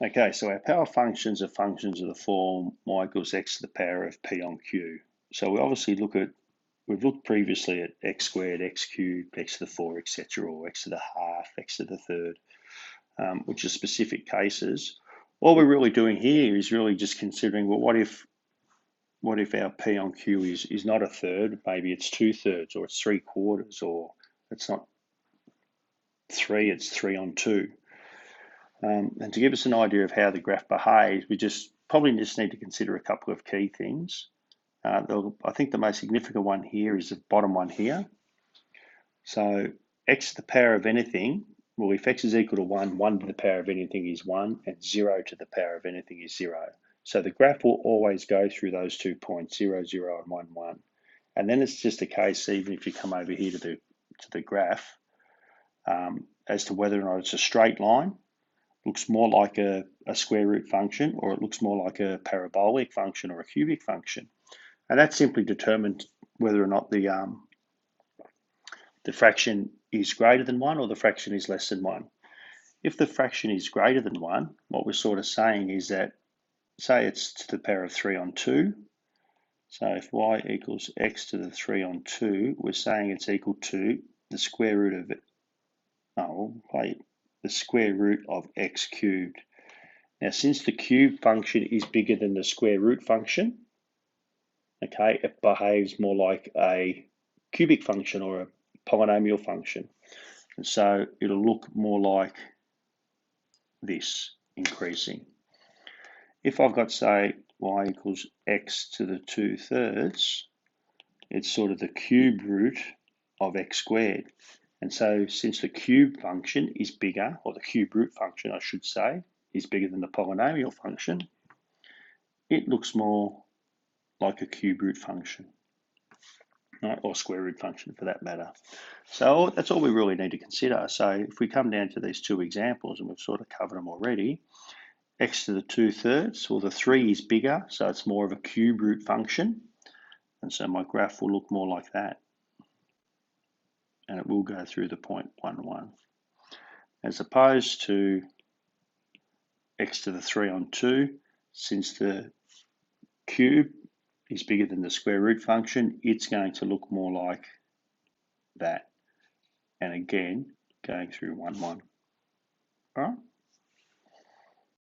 Okay, so our power functions are functions of the form y equals x to the power of p on q. So we've looked previously at x squared, x cubed, x to the 4, etc., or x to the half, x to the third, which are specific cases. All we're really doing here is really just considering, well, what if our p on q is not a third, maybe it's 2/3, or it's 3/4, or it's not 3, it's 3 on 2. And to give us an idea of how the graph behaves, we probably just need to consider a couple of key things. I think the most significant one here is the bottom one here. So x to the power of anything, well, if x is equal to 1, 1 to the power of anything is 1, and 0 to the power of anything is 0. So the graph will always go through those 2 points, 0, 0, and 1, 1. And then it's just a case, even if you come over here to the graph, as to whether or not it's a straight line, looks more like a square root function, or it looks more like a parabolic function or a cubic function. And that simply determines whether or not the fraction is greater than 1 or the fraction is less than 1. If the fraction is greater than 1, what we're sort of saying is that, say it's to the power of 3 on 2. So if y equals x to the 3 on 2, we're saying it's equal to the square root of it. The square root of x cubed. Now, since the cube function is bigger than the square root function, okay, it behaves more like a cubic function or a polynomial function. And so it'll look more like this, increasing. If I've got, say, y equals x to the 2/3, it's sort of the cube root of x squared. And so since the cube function is bigger, or the cube root function, I should say, is bigger than the polynomial function, it looks more like a cube root function, right? Or square root function for that matter. So that's all we really need to consider. So if we come down to these two examples, and we've sort of covered them already, x to the 2/3, well, the 3 is bigger, so it's more of a cube root function. And so my graph will look more like that. And it will go through the point 1, 1. As opposed to x to the 3 on 2, since the cube is bigger than the square root function, it's going to look more like that. And again, going through 1, 1. All right?